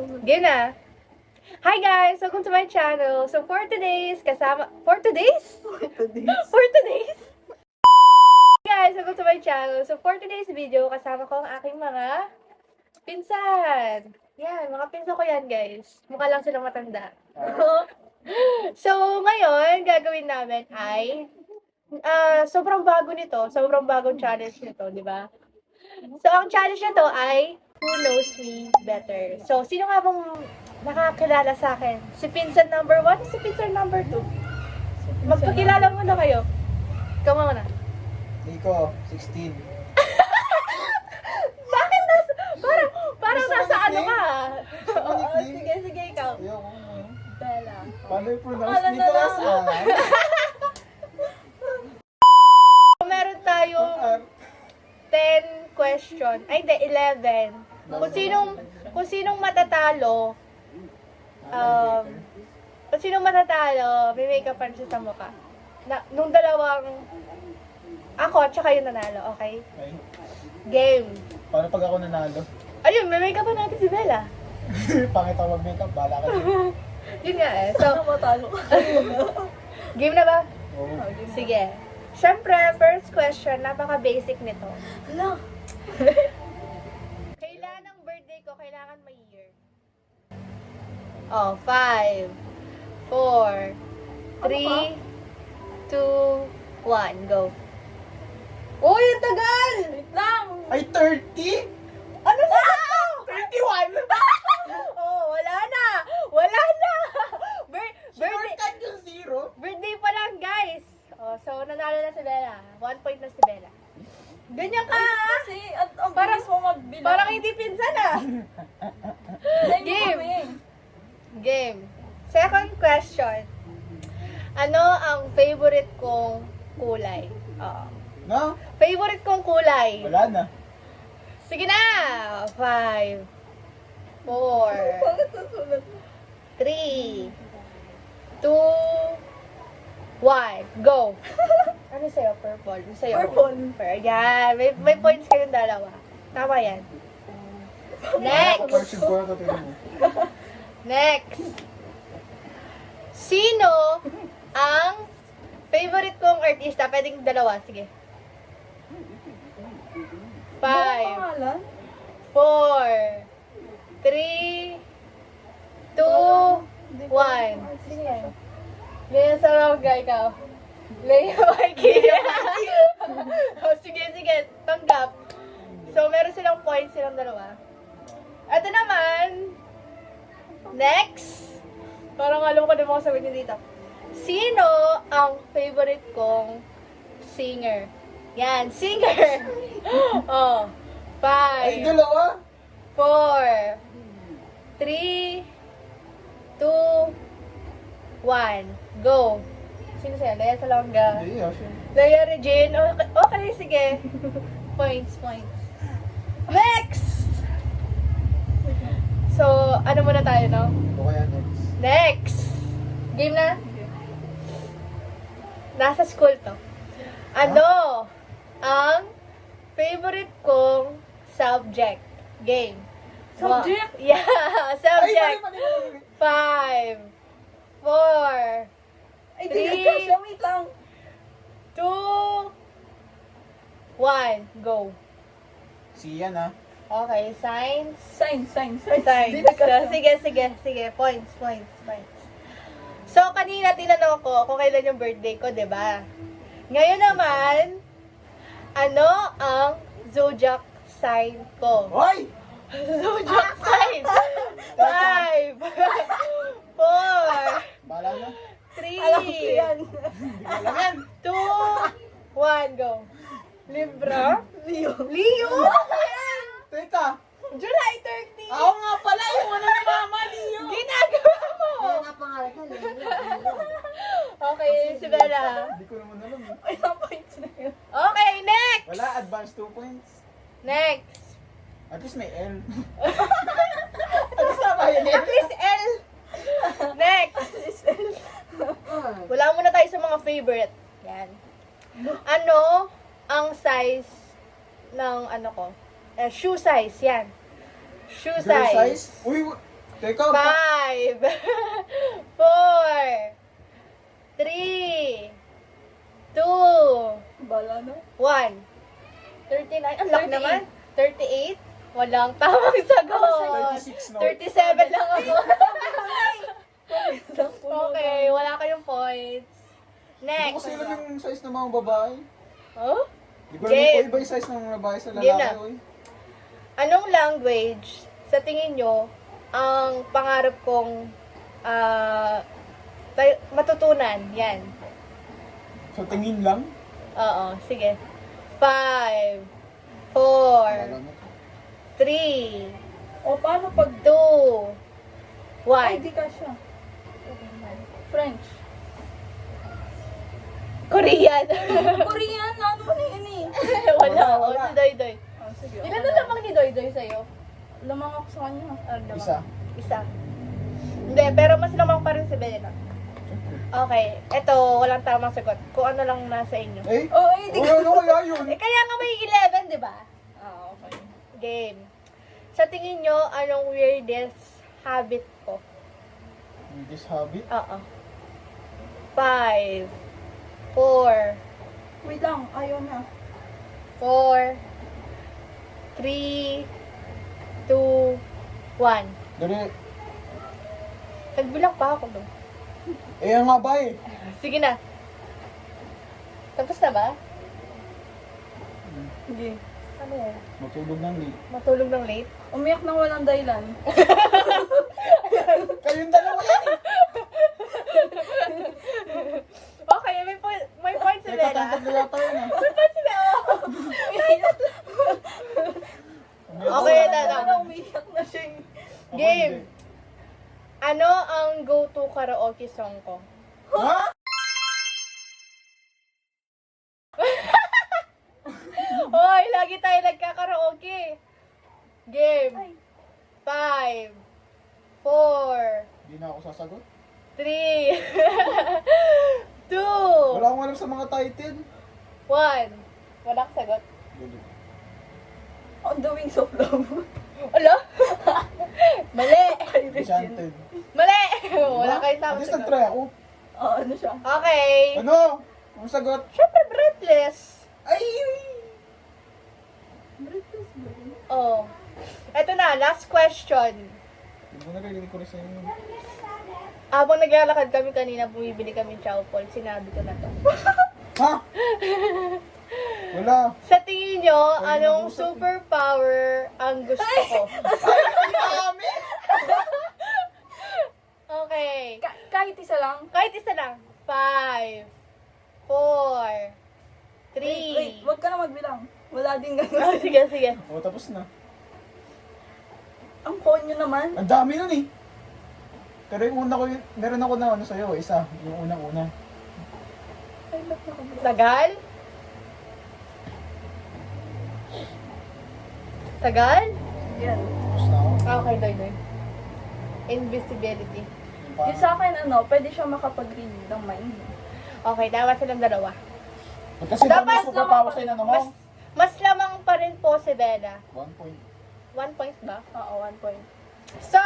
Game na! Hi guys! Welcome to my channel. So for today's kasama... For today's? For today's? Guys, welcome to my channel. So for today's video, kasama ko ang aking mga pinsan. Yan, mga pinsan ko yan guys. Mukha lang silang matanda. So ngayon, gagawin namin ay sobrang bago nito. Sobrang bagong challenge nito, di ba? So ang challenge nito ay Who Knows Me Better. So sino nga bang nakakilala sa akin? Si pinsan number 1, si pinsan number 2. Magpakilala muna kayo. Ikaw muna. Nico, 16. Bakit parang Gusto mo nasa ano nickname? ka? Gusto mo Oo, nickname? sige, ikaw. Ayoko mo. Bella. Paano i-pronounce Alam na Nicolas lang. Alan? Meron tayong 10 question. Ay, hindi, 11. Kung sinong matatalo, may make-upan siya sa mukha. Nung dalawang, ako at saka yung nanalo, okay? Okay. Game. Paano pag ako nanalo? Ayun, may make-upan natin si Bella. Pangit ako mag-makeup, bala ka din. Yun nga eh. So, game na ba? Oo. Sige. Siyempre, first question, napaka-basic nito. Hala. Kailan ang birthday ko? Kailangan may year. Oh, 5, 4, 3, 2, 1, go. Uy, ang tagal! Wait lang. Ay, 30? Ano ba? 31? Oh, wala na! Wala na! Birthday, Shortcut yung zero? birthday pa lang, guys! Oh, so, nanalo na si Bella. 1 point na si Bella. Ganyan ka, ha? Kasi, ang Parang- bilis mo magbilang. Parang hindi pinsan, ah. Time Game. kami. Game. Second question. Ano ang favorite kong kulay? Oo. No? Favorite kong kulay. Wala na. Sige na! 5, 4, Bakit nasulat? 3, 2, 1, go! Ano sa'yo? Purple. Ano sa'yo? Purple. Yan. May points kayong dalawa. Tama yan. Next! Person ko ako tingnan mo. Next! Sino ang favorite kong artista? Pwedeng dalawa. Sige. 5, Pangalan? 4, 3, 2, 1. Sige. Ganyan sa Rongga, ikaw. Leia Mikey. Oh, sige. Tanggap. So, meron silang points silang dalawa. Ito naman. Next. Parang alam ko na mga sabihin niyo dito. Sino ang favorite kong singer? Yan, singer. Oh. Ay, 5, dalawa? 4, 3, 2, 1. Go. Sino sa'yo? Leia Salonga. Hindi, ah, siya. Leia Regine. Okay, sige. Points. Next! So, ano muna tayo, no? O kaya next. Next! Game na? Nasa school to. Ano ang favorite kong subject? Game. Subject? Yeah, Ay, subject. mali. 5, 4, Ay, di Three. nagkasya. Wait lang. 2, 1, go. Siya na. Okay, science. Science. Science. Di nagkasya. Sige. Points. So, kanina tinanong ko kung kailan yung birthday ko, di ba? Ngayon naman, ano ang zodiac sign ko? Hoy! Zodiac sign! 5, 4, Bala na. 3, Alam ko yan. Hindi ko alam yan. 2, 1, go. Libra? Leo. Leo? Teka. July 30. Ako nga pala yung ano ni Mama, Leo. Ginagawa mo. Okay, si Bella. Hindi ko naman alam. eh. Ay, ang points na yun. Okay, next. Wala, advance 2 points. Next. At least may L. Ano sama yun At least L. Next. Wala muna tayo sa mga favorite. Yan. Ano ang size ng ano ko? Shoe size, yan. Shoe Girl size. size? Uy, Teka, 5, 4, 3, 2, Bala na. 1. 39. Ang laki 38. naman. 38. Walang tamang sagot. 36, no? 37 lang ako. Isang puno Okay, wala kayong points. Hindi ko Next. kasi alam yung size ng mga babae. Oh? Hindi ko alam Game. kung iba yung size ng mga babae sa Game lalaki, na. oy. Anong language sa tingin nyo ang pangarap kong matutunan? Yan. So, tingin lang. Oo, sige. 5, 4, Alam mo. 3, O, paano pag... 2, Ay, 1. di ka siya. French. Korean. Korean, ano mo na yun eh. Wala. Wala. O, si Doy Doy. Oh, sige. Ilan na lamang ni Doy Doy sa'yo? Lamang ako sa kanya. Ano naman? Isa. Isa. Hindi, pero mas lamang pa rin si Bella. Okay, eto, walang tamang sagot. Kung ano lang nasa inyo. Eh? Oh, ay, di ka. Ano kaya yun? Eh, kaya nga may 11, di ba? Ah, okay. Game. Sa tingin nyo, anong weirdest habit ko? This habit? Oo. 5, 4, Wait lang, ayaw na. 4, 3, 2, 1. Dali. Nagbilang pa ako doon. Eh, nga ba eh? Sige na. Tapos na ba? Hindi. Ano yan? Matulog ng late. Matulog ng late? Umiyak ng walang dahilan. Kayong dalawa yan eh! Okay, may point si Teka, Bella. tantad na yata yun ah. May point si Bella. Okay, tata. Parang umiyak na siya eh. Ako Game. hindi. Ano ang go-to karaoke song ko? Ha? Hoy, lagi tayo nagkakaraoke. Game. 5, 4, Hindi na ako sasagot. 3, 2, Wala akong alam sa mga title. 1. Wala kang sagot. Dali. On the Wings of Love. Ala? Mali. Enchanted. Mali. Wala kayong At tamang least sagot. nag-try ako. Oh, ano siya? Okay. Ano? Ang sagot? Siyempre, breathless. Ay! Oh. Eto na, last question. Hindi mo narinig ko rin sa inyo. Habang naglalakad kami kanina, bumibili kami chow paul. Sinabi ko na to. Ha? Wala. Sa tingin nyo, Ay, anong nag-usap eh. superpower ang gusto ko? Ang dami! Okay. Kahit isa lang. Kahit isa lang. 5, 4, 3. Wait, wag ka na magbilang. Wala din ganun. Oh, sige, sige. O, tapos na. Ang konyo naman. Ang dami nun eh. Pero yung una ko yun, meron ako na ano sa'yo, isa. Yung unang-una. Ay, ba't nakabilang? Tagal? Tagal? Yan. Tapos na ako. Okay, doy, doy. Invisibility. Yung parang- Yung sa akin, ano, pwede siya makapag-read ng mind. Okay, dapat silang dalawa. Kasi Dapat dapat superpower sa'yo na mo. Mas lamang pa rin po si Bella. 1 point. 1 point ba? Oo, 1 point. So,